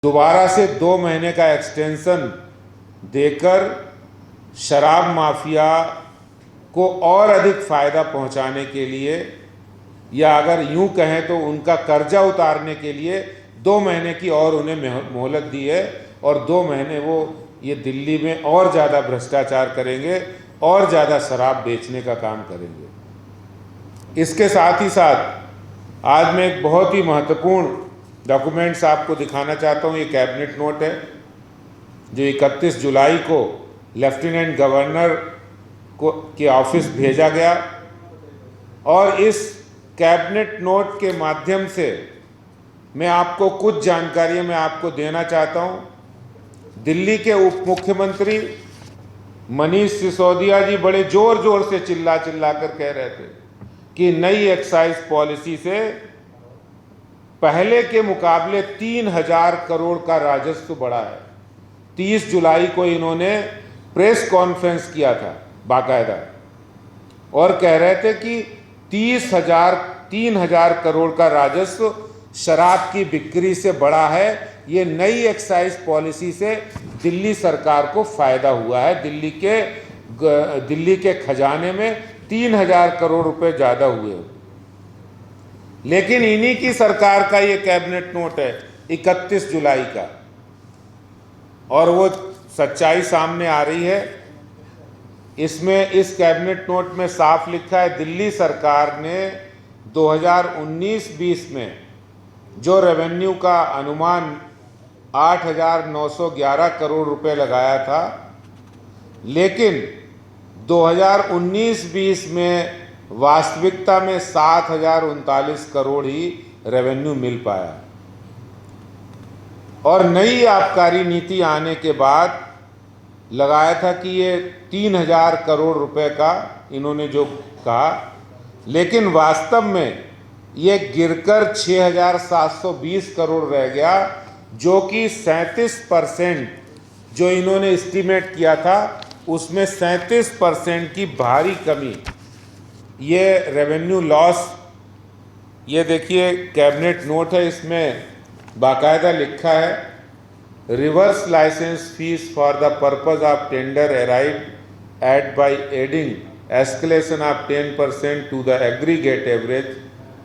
दोबारा से 2 महीने का एक्सटेंशन देकर शराब माफिया को और अधिक फ़ायदा पहुंचाने के लिए, या अगर यूं कहें तो उनका कर्जा उतारने के लिए 2 महीने की और उन्हें मोहलत दी है। और 2 महीने वो ये दिल्ली में और ज़्यादा भ्रष्टाचार करेंगे और ज़्यादा शराब बेचने का काम करेंगे। इसके साथ ही साथ आज मैं एक बहुत ही महत्वपूर्ण डॉक्यूमेंट्स आपको दिखाना चाहता हूँ। ये कैबिनेट नोट है जो 31 जुलाई को लेफ्टिनेंट गवर्नर के ऑफिस भेजा गया, और इस कैबिनेट नोट के माध्यम से मैं आपको कुछ जानकारियां मैं आपको देना चाहता हूं। दिल्ली के उप मुख्यमंत्री मनीष सिसोदिया जी बड़े जोर जोर से चिल्ला कर कह रहे थे कि नई एक्साइज पॉलिसी से पहले के मुकाबले 3,000 करोड़ का राजस्व बढ़ा है। 30 जुलाई को इन्होंने प्रेस कॉन्फ्रेंस किया था बाकायदा, और कह रहे थे कि 3,000 करोड़ का राजस्व शराब की बिक्री से बढ़ा है। ये नई एक्साइज पॉलिसी से दिल्ली सरकार को फायदा हुआ है। दिल्ली के खजाने में 3,000 करोड़ रुपए ज़्यादा हुए। लेकिन इन्हीं की सरकार का ये कैबिनेट नोट है 31 जुलाई का, और वो सच्चाई सामने आ रही है। इसमें इस कैबिनेट नोट में साफ लिखा है, दिल्ली सरकार ने 2019-20 में जो रेवेन्यू का अनुमान 8,911 करोड़ रुपए लगाया था, लेकिन 2019-20 में वास्तविकता में 7,039 करोड़ ही रेवेन्यू मिल पाया। और नई आबकारी नीति आने के बाद लगाया था कि ये 3,000 करोड़ रुपए का इन्होंने जो कहा, लेकिन वास्तव में ये गिरकर 6,720 करोड़ रह गया, जो कि 37% जो इन्होंने एस्टीमेट किया था उसमें 37% की भारी कमी। ये रेवेन्यू लॉस, ये देखिए कैबिनेट नोट है, इसमें बाकायदा लिखा है, reverse license fees for the purpose of tender arrived at by adding escalation of 10% to the aggregate average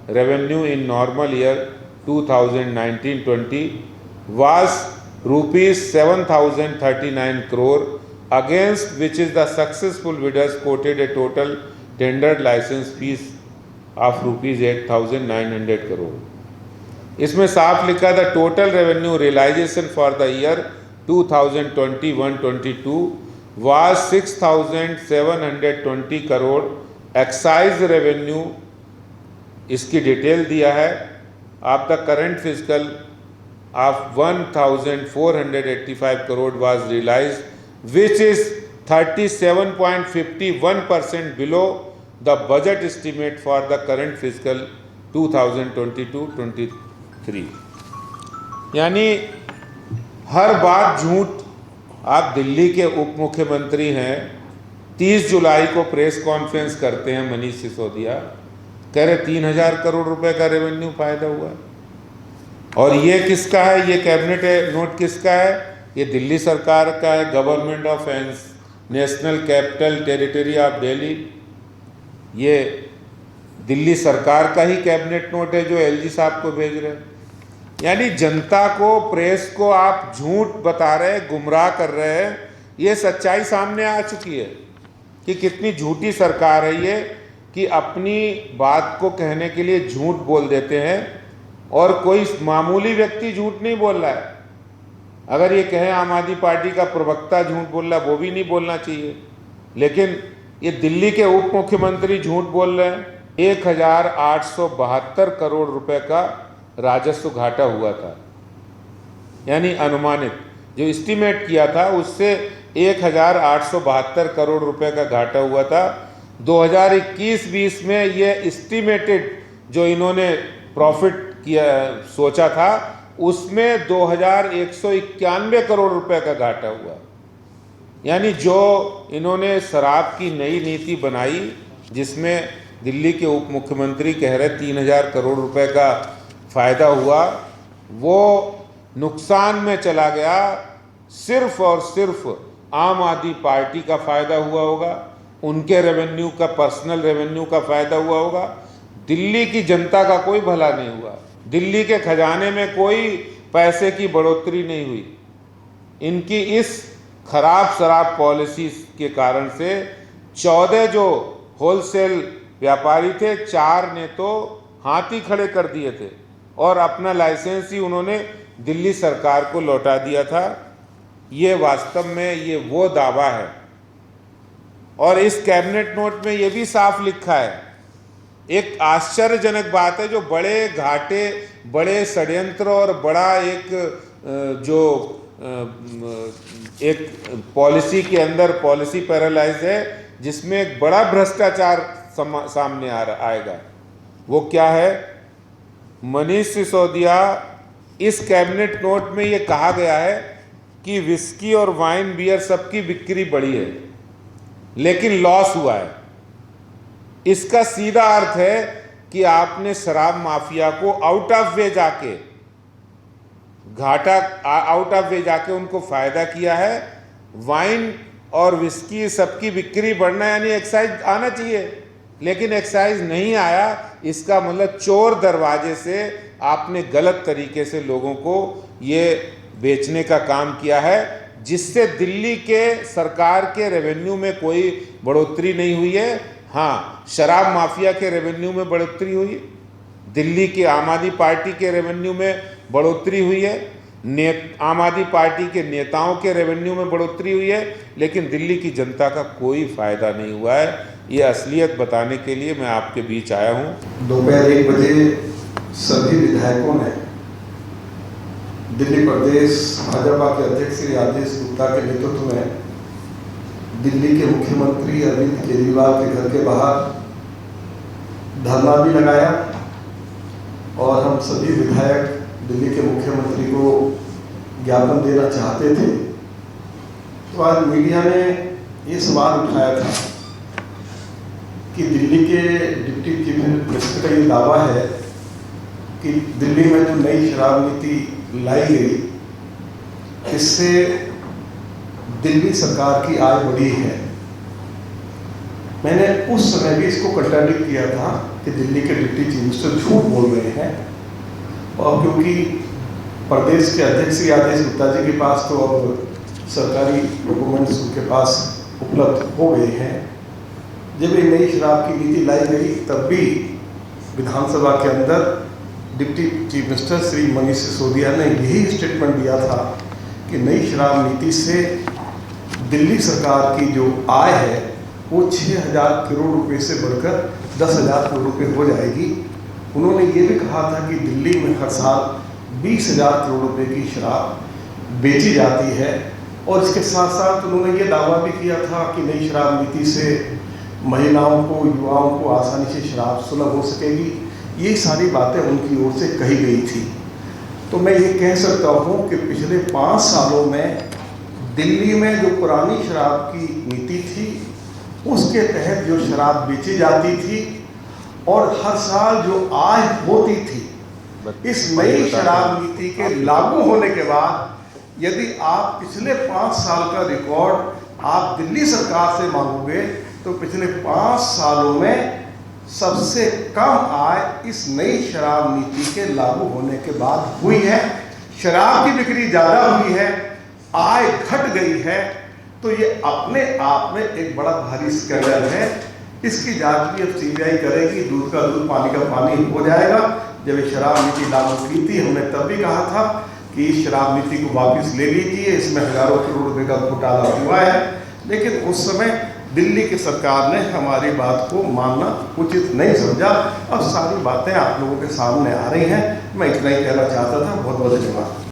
revenue in normal year 2019-20 was rupees 7,039 crore, against which is the successful bidders quoted a total tendered license fees of rupees 8,900 crore. इसमें साफ लिखा था total revenue realization for the year 2021-22 was 6,720 crore. Excise revenue इसकी detail दिया है, आप the current physical of 1,485 crore was realized, which is 37.51% below the budget estimate for the current fiscal 2022-23। यानी हर बात झूठ। आप दिल्ली के उप मुख्यमंत्री हैं, 30 जुलाई को प्रेस कॉन्फ्रेंस करते हैं मनीष सिसोदिया, कह रहे 3,000 करोड़ रुपए का रेवेन्यू फायदा हुआ है। और ये किसका है, ये कैबिनेट नोट किसका है? ये दिल्ली सरकार का है, government of national capital territory of Delhi. ये दिल्ली सरकार का ही कैबिनेट नोट है जो एलजी साहब को भेज रहे हैं। यानी जनता को, प्रेस को आप झूठ बता रहे, गुमराह कर रहे हैं। ये सच्चाई सामने आ चुकी है कि कितनी झूठी सरकार है ये, कि अपनी बात को कहने के लिए झूठ बोल देते हैं, और कोई मामूली व्यक्ति झूठ नहीं बोल रहा है। अगर ये कहें आम आदमी पार्टी का प्रवक्ता झूठ बोल रहा है, वो भी नहीं बोलना चाहिए, लेकिन ये दिल्ली के उप मुख्यमंत्री झूठ बोल रहे हैं। 1,872 करोड़ रुपए का राजस्व घाटा हुआ था, यानी अनुमानित जो एस्टीमेट किया था उससे 1,872 करोड़ रुपए का घाटा हुआ था। 2021-20 में ये एस्टीमेटेड जो इन्होंने प्रॉफिट किया सोचा था उसमें 2,191 करोड़ रुपए का घाटा हुआ। यानी जो इन्होंने शराब की नई नीति बनाई, जिसमें दिल्ली के उप मुख्यमंत्री कह रहे 3,000 करोड़ रुपए का फ़ायदा हुआ, वो नुकसान में चला गया, सिर्फ और सिर्फ आम आदमी पार्टी का फ़ायदा हुआ होगा, उनके रेवेन्यू का, पर्सनल रेवेन्यू का फ़ायदा हुआ होगा। दिल्ली की जनता का कोई भला नहीं हुआ, दिल्ली के खजाने में कोई पैसे की बढ़ोतरी नहीं हुई। इनकी इस खराब शराब पॉलिसी के कारण से 14 जो होलसेल व्यापारी थे, 4 ने तो हाथ ही खड़े कर दिए थे और अपना लाइसेंस ही उन्होंने दिल्ली सरकार को लौटा दिया था। ये वास्तव में ये वो दावा है। और इस कैबिनेट नोट में ये भी साफ लिखा है, एक आश्चर्यजनक बात है, जो बड़े घाटे, बड़े षड्यंत्र और बड़ा एक पॉलिसी के अंदर पॉलिसी पैरालाइज है, जिसमें एक बड़ा भ्रष्टाचार सामने आएगा। वो क्या है? मनीष सिसोदिया, इस कैबिनेट नोट में ये कहा गया है कि विस्की और वाइन बियर सबकी बिक्री बढ़ी है, लेकिन लॉस हुआ है। इसका सीधा अर्थ है कि आपने शराब माफिया को आउट ऑफ वे जाके, घाटा आउट ऑफ वे जाके उनको फायदा किया है। वाइन और विस्की सबकी बिक्री बढ़ना यानी एक्साइज आना चाहिए, लेकिन एक्साइज नहीं आया। इसका मतलब चोर दरवाजे से आपने गलत तरीके से लोगों को ये बेचने का काम किया है, जिससे दिल्ली के सरकार के रेवेन्यू में कोई बढ़ोतरी नहीं हुई है। हाँ, शराब माफिया के रेवेन्यू में बढ़ोतरी हुई है, दिल्ली की आम आदमी पार्टी के रेवेन्यू में बढ़ोतरी हुई है, आम आदमी पार्टी के नेताओं के रेवेन्यू में बढ़ोतरी हुई है, लेकिन दिल्ली की जनता का कोई फ़ायदा नहीं हुआ है। ये असलियत बताने के लिए मैं आपके बीच आया हूँ। दोपहर 1 बजे सभी विधायकों ने दिल्ली प्रदेश भाजपा के अध्यक्ष श्री राजेश गुप्ता के नेतृत्व में दिल्ली के मुख्यमंत्री अरविंद केजरीवाल के घर के बाहर धरना भी लगाया और हम सभी विधायक दिल्ली के मुख्यमंत्री को ज्ञापन देना चाहते थे। तो आज मीडिया ने ये सवाल उठाया था कि दिल्ली के डिप्टी चीफ मिनिस्टर का ये दावा है कि दिल्ली में जो नई शराब नीति लाई गई, इससे दिल्ली सरकार की आय बढ़ी है। मैंने उस समय भी इसको कंट्राडिक्ट किया था कि दिल्ली के डिप्टी चीफ मिनिस्टर झूठ बोल रहे हैं, और क्योंकि प्रदेश के अध्यक्ष श्री राजेश गुप्ता जी के पास तो अब सरकारी डॉक्यूमेंट्स उनके पास उपलब्ध हो गए हैं। जब ये नई शराब की नीति लाई गई, तब भी विधानसभा के अंदर deputy chief minister Shri Manish Sisodia ने यही स्टेटमेंट दिया था कि नई शराब नीति से दिल्ली सरकार की जो आय है वो 6,000 करोड़ रुपए से बढ़कर 10,000 करोड़ रुपए हो जाएगी। उन्होंने ये भी कहा था कि दिल्ली में हर साल 20,000 करोड़ रुपए की शराब बेची जाती है, और इसके साथ साथ उन्होंने ये दावा भी किया था कि नई शराब नीति से महिलाओं को, युवाओं को आसानी से शराब सुलभ हो सकेगी। ये सारी बातें उनकी ओर से कही गई थी। तो मैं ये कह सकता हूँ कि पिछले 5 सालों में दिल्ली में जो पुरानी शराब की नीति थी, उसके तहत जो शराब बेची जाती थी और हर साल जो आय होती थी, इस नई शराब नीति के लागू होने के बाद यदि आप पिछले 5 साल का रिकॉर्ड आप दिल्ली सरकार से मांगोगे, तो पिछले 5 सालों में सबसे कम आय इस नई शराब नीति के लागू होने के बाद हुई है। शराब की बिक्री ज़्यादा हुई है, आय घट गई है। तो ये अपने आप में एक बड़ा भारी स्कैंडल है। इसकी जांच भी अब सीबीआई करेगी। दूध का दूध, पानी का पानी हो जाएगा। जब ये शराब नीति लागू की थी, हमने तब भी कहा था कि इस शराब नीति को वापस ले लीजिए, इसमें हजारों करोड़ रुपए का घोटाला हुआ है। लेकिन उस समय दिल्ली की सरकार ने हमारी बात को मानना उचित नहीं समझा। अब सारी बातें आप लोगों के सामने आ रही हैं। मैं इतना ही कहना चाहता था। बहुत बहुत धन्यवाद।